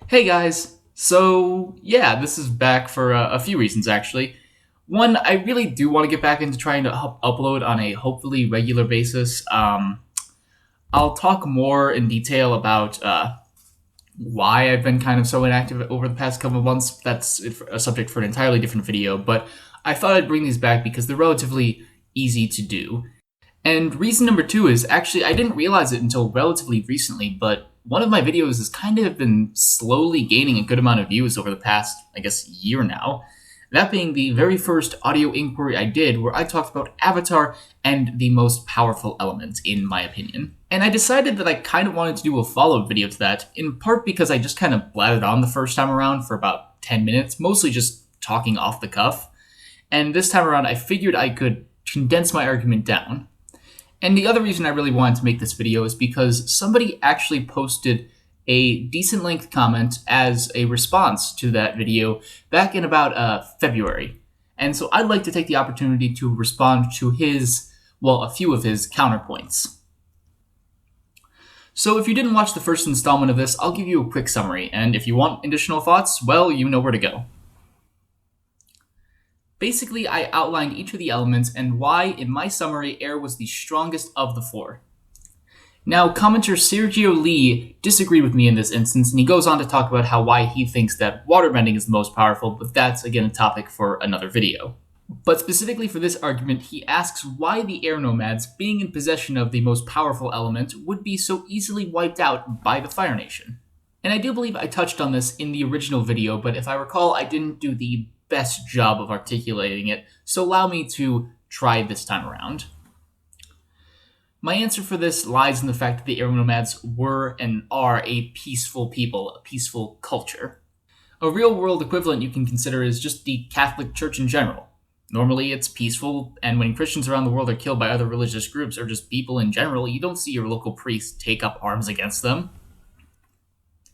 Hey guys! So, yeah, this is back for a few reasons actually. One, I really do want to get back into trying to upload on a hopefully regular basis. I'll talk more in detail about why I've been kind of so inactive over the past couple of months. That's a subject for an entirely different video, but I thought I'd bring these back because they're relatively easy to do. And reason number two is actually, I didn't realize it until relatively recently, but one of my videos has kind of been slowly gaining a good amount of views over the past, I guess, year now. That being the very first audio inquiry I did, where I talked about Avatar and the most powerful element, in my opinion. And I decided that I kind of wanted to do a follow up video to that, in part because I just kind of blatted on the first time around for about 10 minutes, mostly just talking off the cuff. And this time around, I figured I could condense my argument down. And the other reason I really wanted to make this video is because somebody actually posted a decent length comment as a response to that video back in about February. And so I'd like to take the opportunity to respond to a few of his counterpoints. So if you didn't watch the first installment of this, I'll give you a quick summary, and if you want additional thoughts, well, you know where to go. Basically, I outlined each of the elements and why, in my summary, air was the strongest of the four. Now, commenter Sergio Lee disagreed with me in this instance, and he goes on to talk about why he thinks that waterbending is the most powerful, but that's, again, a topic for another video. But specifically for this argument, he asks why the air nomads, being in possession of the most powerful element, would be so easily wiped out by the Fire Nation. And I do believe I touched on this in the original video, but if I recall, I didn't do the best job of articulating it, so allow me to try this time around. My answer for this lies in the fact that the air nomads were and are a peaceful people, a peaceful culture. A real-world equivalent you can consider is just the Catholic Church in general. Normally it's peaceful, and when Christians around the world are killed by other religious groups or just people in general, you don't see your local priest take up arms against them.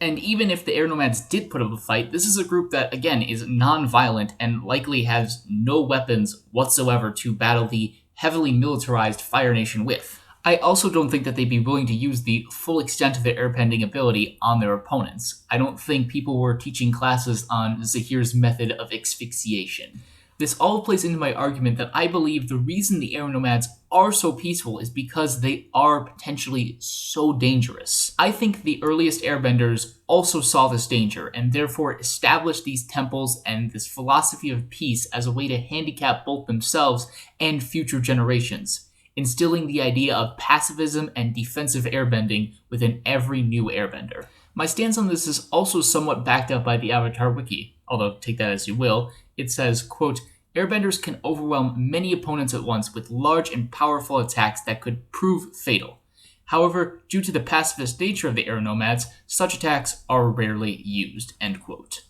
And even if the air nomads did put up a fight, this is a group that, again, is non-violent and likely has no weapons whatsoever to battle the heavily militarized Fire Nation with. I also don't think that they'd be willing to use the full extent of their airbending ability on their opponents. I don't think people were teaching classes on Zahir's method of asphyxiation. This all plays into my argument that I believe the reason the air nomads are so peaceful is because they are potentially so dangerous. I think the earliest airbenders also saw this danger and therefore established these temples and this philosophy of peace as a way to handicap both themselves and future generations, instilling the idea of pacifism and defensive airbending within every new airbender. My stance on this is also somewhat backed up by the Avatar wiki, although take that as you will. It says, quote, "Airbenders can overwhelm many opponents at once with large and powerful attacks that could prove fatal. However, due to the pacifist nature of the air nomads, such attacks are rarely used," end quote.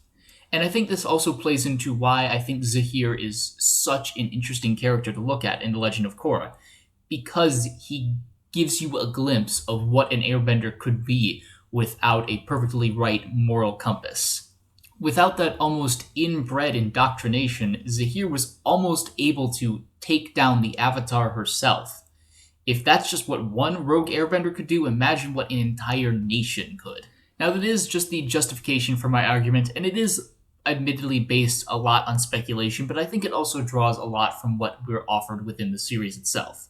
And I think this also plays into why I think Zahir is such an interesting character to look at in The Legend of Korra, because he gives you a glimpse of what an airbender could be without a perfectly right moral compass. Without that almost inbred indoctrination, Zahir was almost able to take down the Avatar herself. If that's just what one rogue airbender could do, imagine what an entire nation could. Now, that is just the justification for my argument, and it is admittedly based a lot on speculation, but I think it also draws a lot from what we're offered within the series itself.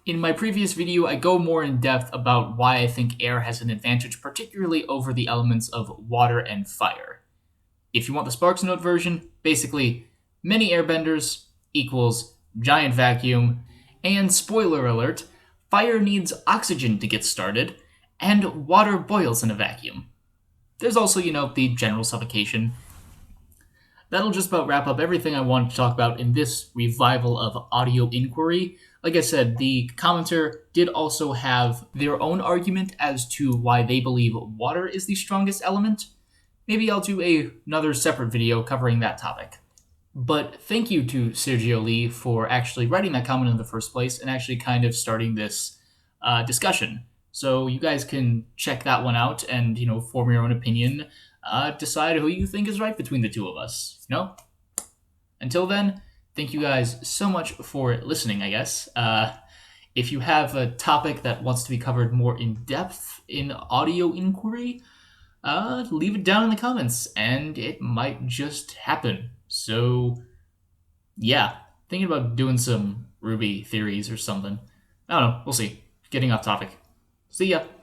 In my previous video, I go more in depth about why I think air has an advantage, particularly over the elements of water and fire. If you want the Sparks Note version, basically, many airbenders equals giant vacuum, and spoiler alert, fire needs oxygen to get started, and water boils in a vacuum. There's also, the general suffocation. That'll just about wrap up everything I wanted to talk about in this revival of audio inquiry. Like I said, the commenter did also have their own argument as to why they believe water is the strongest element. Maybe I'll do another separate video covering that topic. But thank you to Sergio Lee for actually writing that comment in the first place and actually kind of starting this discussion. So you guys can check that one out and, form your own opinion. Decide who you think is right between the two of us. Until then, thank you guys so much for listening, I guess. If you have a topic that wants to be covered more in depth in audio inquiry, leave it down in the comments, and it might just happen. So, yeah, thinking about doing some Ruby theories or something. I don't know. We'll see. Getting off topic. See ya.